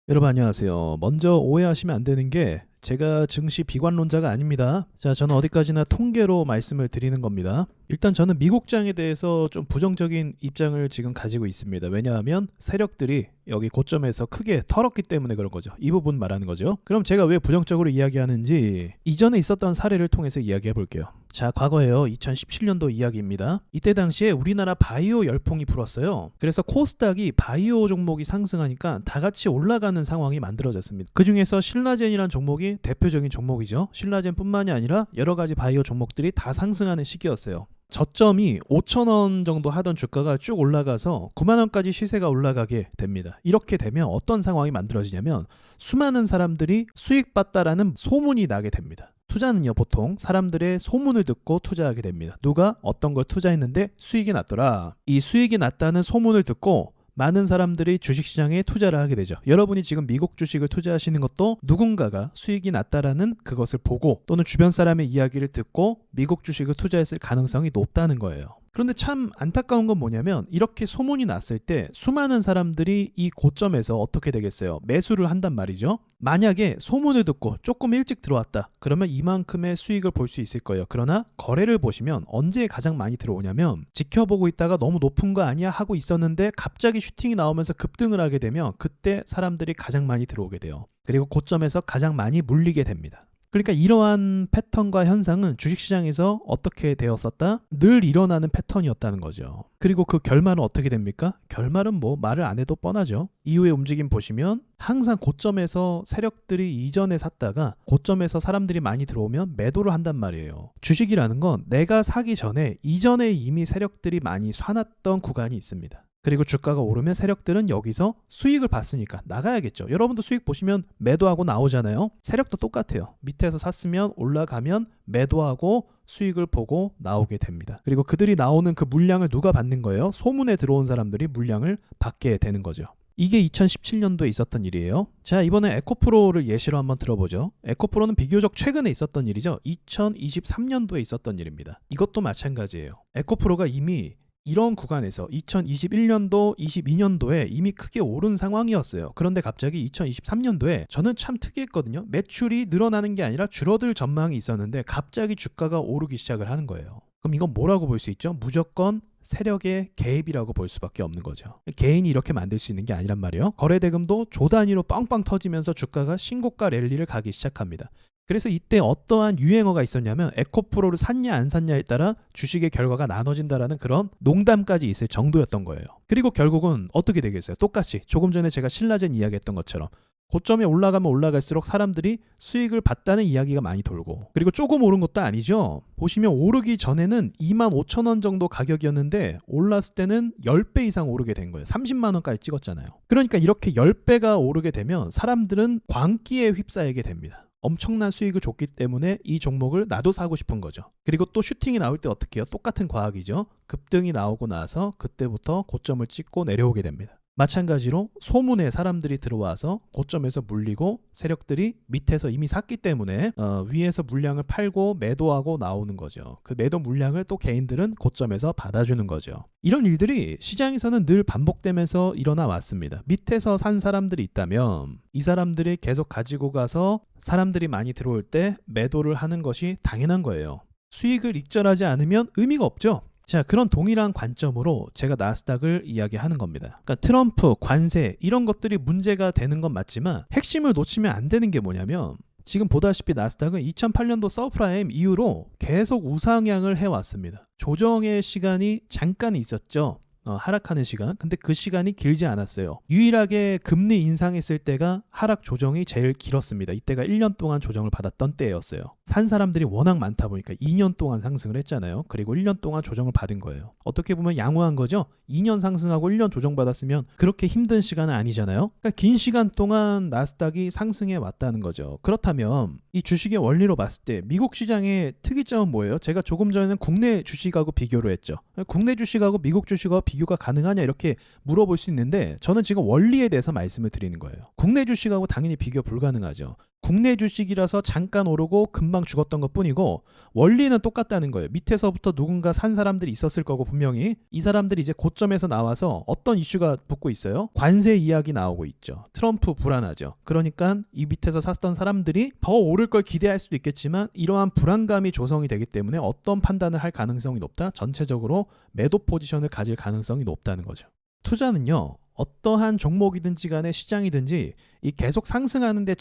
여러분 안녕하세요. 먼저 오해하시면 안 되는 게 제가 증시 비관론자가 아닙니다. 자, 저는 어디까지나 통계로 말씀을 드리는 겁니다. 일단 저는 미국장에 대해서 좀 부정적인 입장을 지금 가지고 있습니다. 왜냐하면 세력들이 여기 고점에서 크게 털었기 때문에 그런 거죠. 이 부분 말하는 거죠. 그럼 제가 왜 부정적으로 이야기하는지 이전에 있었던 사례를 통해서 이야기해 볼게요. 자, 과거에요. 2017년도 이야기입니다. 이때 당시에 우리나라 바이오 열풍이 불었어요. 그래서 코스닥이 바이오 종목이 상승하니까 다 같이 올라가는 상황이 만들어졌습니다. 그 중에서 신라젠이라는 종목이 대표적인 종목이죠. 신라젠뿐만이 아니라 여러 가지 바이오 종목들이 다 상승하는 시기였어요. 저점이 5,000원 정도 하던 주가가 쭉 올라가서 9만원까지 시세가 올라가게 됩니다. 이렇게 되면 어떤 상황이 만들어지냐면 수많은 사람들이 수익 봤다라는 소문이 나게 됩니다. 투자는요, 보통 사람들의 소문을 듣고 투자하게 됩니다. 누가 어떤 걸 투자했는데 수익이 났더라. 이 수익이 났다는 소문을 듣고 많은 사람들이 주식시장에 투자를 하게 되죠. 여러분이 지금 미국 주식을 투자하시는 것도 누군가가 수익이 났다라는 그것을 보고 또는 주변 사람의 이야기를 듣고 미국 주식을 투자했을 가능성이 높다는 거예요. 그런데 참 안타까운 건 뭐냐면 이렇게 소문이 났을 때 수많은 사람들이 이 고점에서 어떻게 되겠어요? 매수를 한단 말이죠. 만약에 소문을 듣고 조금 일찍 들어왔다. 그러면 이만큼의 수익을 볼 수 있을 거예요. 그러나 거래를 보시면 언제 가장 많이 들어오냐면 지켜보고 있다가 너무 높은 거 아니야 하고 있었는데 갑자기 슈팅이 나오면서 급등을 하게 되면 그때 사람들이 가장 많이 들어오게 돼요. 그리고 고점에서 가장 많이 물리게 됩니다. 그러니까 이러한 패턴과 현상은 주식시장에서 어떻게 되었었다? 늘 일어나는 패턴이었다는 거죠. 그리고 그 결말은 어떻게 됩니까? 결말은 뭐 말을 안 해도 뻔하죠. 이후의 움직임 보시면 항상 고점에서 세력들이 이전에 샀다가 고점에서 사람들이 많이 들어오면 매도를 한단 말이에요. 주식이라는 건 내가 사기 전에 이전에 이미 세력들이 많이 사놨던 구간이 있습니다. 그리고 주가가 오르면 세력들은 여기서 수익을 봤으니까 나가야겠죠. 여러분도 수익 보시면 매도하고 나오잖아요. 세력도 똑같아요. 밑에서 샀으면 올라가면 매도하고 수익을 보고 나오게 됩니다. 그리고 그들이 나오는 그 물량을 누가 받는 거예요? 소문에 들어온 사람들이 물량을 받게 되는 거죠. 이게 2017년도에 있었던 일이에요. 자, 이번에 에코프로를 예시로 한번 들어보죠. 에코프로는 비교적 최근에 있었던 일이죠. 2023년도에 있었던 일입니다. 이것도 마찬가지예요. 에코프로가 이미 이런 구간에서 2021년도, 22년도에 이미 크게 오른 상황이었어요. 그런데 갑자기 2023년도에 저는 참 특이했거든요. 매출이 늘어나는 게 아니라 줄어들 전망이 있었는데 갑자기 주가가 오르기 시작을 하는 거예요. 그럼 이건 뭐라고 볼 수 있죠? 무조건 세력의 개입이라고 볼 수밖에 없는 거죠. 개인이 이렇게 만들 수 있는 게 아니란 말이에요. 거래대금도 조 단위로 빵빵 터지면서 주가가 신고가 랠리를 가기 시작합니다. 그래서 이때 어떠한 유행어가 있었냐면 에코프로를 샀냐 안 샀냐에 따라 주식의 결과가 나눠진다라는 그런 농담까지 있을 정도였던 거예요. 그리고 결국은 어떻게 되겠어요? 똑같이 조금 전에 제가 신라젠 이야기했던 것처럼 고점에 올라가면 올라갈수록 사람들이 수익을 봤다는 이야기가 많이 돌고, 그리고 조금 오른 것도 아니죠. 보시면 오르기 전에는 25,000원 정도 가격이었는데 올랐을 때는 10배 이상 오르게 된 거예요. 30만 원까지 찍었잖아요. 그러니까 이렇게 10배가 오르게 되면 사람들은 광기에 휩싸이게 됩니다. 엄청난 수익을 줬기 때문에 이 종목을 나도 사고 싶은 거죠. 그리고 또 슈팅이 나올 때 어떻게 해요? 똑같은 과학이죠. 급등이 나오고 나서 그때부터 고점을 찍고 내려오게 됩니다. 마찬가지로 소문에 사람들이 들어와서 고점에서 물리고 세력들이 밑에서 이미 샀기 때문에 위에서 물량을 팔고 매도하고 나오는 거죠. 그 매도 물량을 또 개인들은 고점에서 받아주는 거죠. 이런 일들이 시장에서는 늘 반복되면서 일어나 왔습니다. 밑에서 산 사람들이 있다면 이 사람들이 계속 가지고 가서 사람들이 많이 들어올 때 매도를 하는 것이 당연한 거예요. 수익을 익절하지 않으면 의미가 없죠. 자, 그런 동일한 관점으로 제가 나스닥을 이야기하는 겁니다. 그러니까 트럼프, 관세 이런 것들이 문제가 되는 건 맞지만 핵심을 놓치면 안 되는 게 뭐냐면 지금 보다시피 나스닥은 2008년도 서프라임 이후로 계속 우상향을 해왔습니다. 조정의 시간이 잠깐 있었죠. 하락하는 시간. 근데 그 시간이 길지 않았어요. 유일하게 금리 인상했을 때가 하락 조정이 제일 길었습니다. 이때가 1년 동안 조정을 받았던 때였어요. 산 사람들이 워낙 많다 보니까 2년 동안 상승을 했잖아요. 그리고 1년 동안 조정을 받은 거예요. 어떻게 보면 양호한 거죠. 2년 상승하고 1년 조정받았으면 그렇게 힘든 시간은 아니잖아요. 그러니까 긴 시간 동안 나스닥이 상승해 왔다는 거죠. 그렇다면 이 주식의 원리로 봤을 때 미국 시장의 특이점은 뭐예요? 제가 조금 전에는 국내 주식하고 비교를 했죠. 국내 주식하고 미국 주식하고 비교가 가능하냐 이렇게 물어볼 수 있는데 저는 지금 원리에 대해서 말씀을 드리는 거예요. 국내 주식하고 당연히 비교 불가능하죠. 국내 주식이라서 잠깐 오르고 금방 죽었던 것뿐이고 원리는 똑같다는 거예요. 밑에서부터 누군가 산 사람들이 있었을 거고 분명히 이 사람들이 이제 고점에서 나와서 어떤 이슈가 붙고 있어요. 관세 이야기 나오고 있죠. 트럼프 불안하죠. 그러니까 이 밑에서 샀던 사람들이 더 오를 걸 기대할 수도 있겠지만 이러한 불안감이 조성이 되기 때문에 어떤 판단을 할 가능성이 높다? 전체적으로 매도 포지션을 가질 가능성이 높다는 거죠. 투자는요. 어떠한 종목이든지 간에 시장이든지 이 계속 상승하는데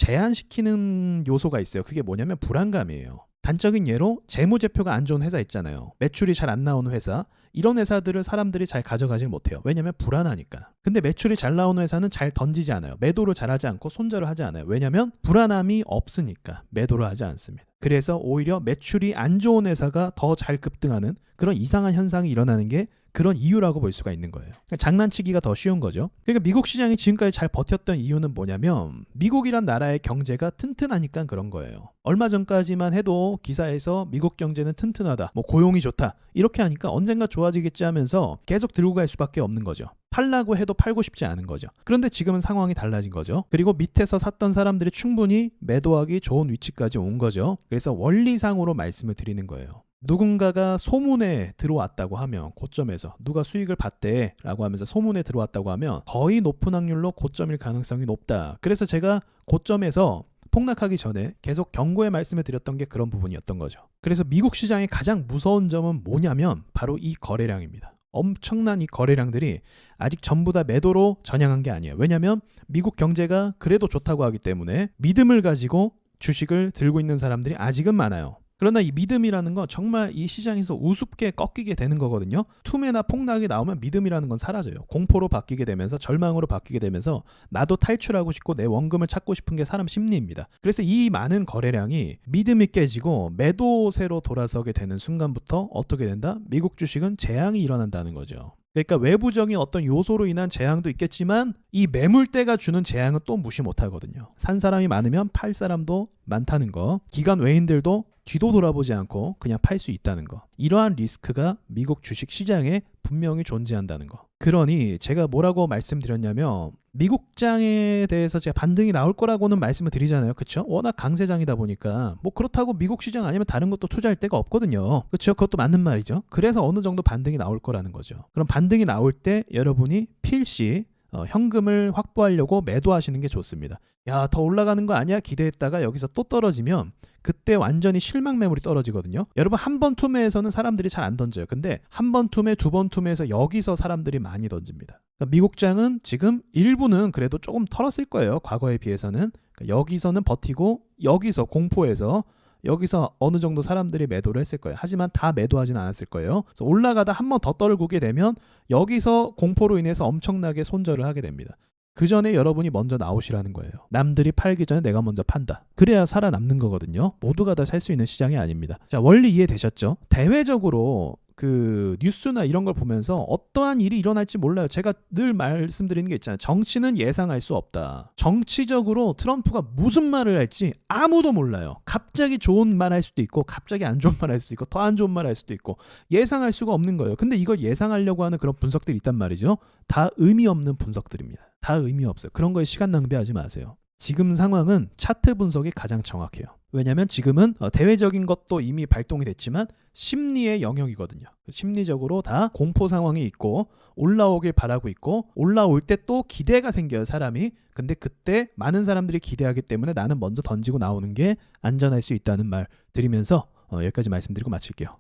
제한시키는 요소가 있어요. 그게 뭐냐면 불안감이에요. 단적인 예로 재무제표가 안 좋은 회사 있잖아요. 매출이 잘 안 나오는 회사. 이런 회사들을 사람들이 잘 가져가질 못해요. 왜냐면 불안하니까. 근데 매출이 잘 나오는 회사는 잘 던지지 않아요. 매도를 잘하지 않고 손절을 하지 않아요. 왜냐면 불안함이 없으니까 매도를 하지 않습니다. 그래서 오히려 매출이 안 좋은 회사가 더 잘 급등하는 그런 이상한 현상이 일어나는 게 그런 이유라고 볼 수가 있는 거예요. 그러니까 장난치기가 더 쉬운 거죠. 그러니까 미국 시장이 지금까지 잘 버텼던 이유는 뭐냐면 미국이란 나라의 경제가 튼튼하니까 그런 거예요. 얼마 전까지만 해도 기사에서 미국 경제는 튼튼하다, 뭐 고용이 좋다 이렇게 하니까 언젠가 좋아지겠지 하면서 계속 들고 갈 수밖에 없는 거죠. 팔라고 해도 팔고 싶지 않은 거죠. 그런데 지금은 상황이 달라진 거죠. 그리고 밑에서 샀던 사람들이 충분히 매도하기 좋은 위치까지 온 거죠. 그래서 원리상으로 말씀을 드리는 거예요. 누군가가 소문에 들어왔다고 하면 고점에서 누가 수익을 봤대 라고 하면서 소문에 들어왔다고 하면 거의 높은 확률로 고점일 가능성이 높다. 그래서 제가 고점에서 폭락하기 전에 계속 경고의 말씀을 드렸던 게 그런 부분이었던 거죠. 그래서 미국 시장의 가장 무서운 점은 뭐냐면 바로 이 거래량입니다. 엄청난 이 거래량들이 아직 전부 다 매도로 전향한 게 아니에요. 왜냐하면 미국 경제가 그래도 좋다고 하기 때문에 믿음을 가지고 주식을 들고 있는 사람들이 아직은 많아요. 그러나 이 믿음이라는 건 정말 이 시장에서 우습게 꺾이게 되는 거거든요. 투매나 폭락이 나오면 믿음이라는 건 사라져요. 공포로 바뀌게 되면서 절망으로 바뀌게 되면서 나도 탈출하고 싶고 내 원금을 찾고 싶은 게 사람 심리입니다. 그래서 이 많은 거래량이 믿음이 깨지고 매도세로 돌아서게 되는 순간부터 어떻게 된다? 미국 주식은 재앙이 일어난다는 거죠. 그러니까 외부적인 어떤 요소로 인한 재앙도 있겠지만 이 매물대가 주는 재앙은 또 무시 못하거든요. 산 사람이 많으면 팔 사람도 많다는 거. 기관 외인들도 뒤도 돌아보지 않고 그냥 팔 수 있다는 거. 이러한 리스크가 미국 주식 시장에 분명히 존재한다는 거. 그러니 제가 뭐라고 말씀드렸냐면 미국장에 대해서 제가 반등이 나올 거라고는 말씀을 드리잖아요. 그렇죠? 워낙 강세장이다 보니까 뭐 그렇다고 미국 시장 아니면 다른 것도 투자할 데가 없거든요. 그렇죠? 그것도 맞는 말이죠. 그래서 어느 정도 반등이 나올 거라는 거죠. 그럼 반등이 나올 때 여러분이 필시 현금을 확보하려고 매도하시는 게 좋습니다. 야, 더 올라가는 거 아니야? 기대했다가 여기서 또 떨어지면 그때 완전히 실망 매물이 떨어지거든요. 여러분 한 번 투매에서는 사람들이 잘 안 던져요. 근데 한 번 투매, 두 번 투매에서 여기서 사람들이 많이 던집니다. 그러니까 미국장은 지금 일부는 그래도 조금 털었을 거예요. 과거에 비해서는. 그러니까 여기서는 버티고 여기서 공포에서 여기서 어느 정도 사람들이 매도를 했을 거예요. 하지만 다 매도하진 않았을 거예요. 그래서 올라가다 한 번 더 떨구게 되면 여기서 공포로 인해서 엄청나게 손절을 하게 됩니다. 그 전에 여러분이 먼저 나오시라는 거예요. 남들이 팔기 전에 내가 먼저 판다. 그래야 살아남는 거거든요. 모두가 다 살 수 있는 시장이 아닙니다. 자, 원리 이해되셨죠? 대외적으로 그 뉴스나 이런 걸 보면서 어떠한 일이 일어날지 몰라요. 제가 늘 말씀드리는 게 있잖아요. 정치는 예상할 수 없다. 정치적으로 트럼프가 무슨 말을 할지 아무도 몰라요. 갑자기 좋은 말 할 수도 있고 갑자기 안 좋은 말 할 수도 있고 더 안 좋은 말 할 수도 있고 예상할 수가 없는 거예요. 근데 이걸 예상하려고 하는 그런 분석들이 있단 말이죠. 다 의미 없는 분석들입니다. 다 의미 없어요. 그런 거에 시간 낭비하지 마세요. 지금 상황은 차트 분석이 가장 정확해요. 왜냐하면 지금은 대외적인 것도 이미 발동이 됐지만 심리의 영역이거든요. 심리적으로 다 공포 상황이 있고 올라오길 바라고 있고 올라올 때 또 기대가 생겨요, 사람이. 근데 그때 많은 사람들이 기대하기 때문에 나는 먼저 던지고 나오는 게 안전할 수 있다는 말 드리면서 여기까지 말씀드리고 마칠게요.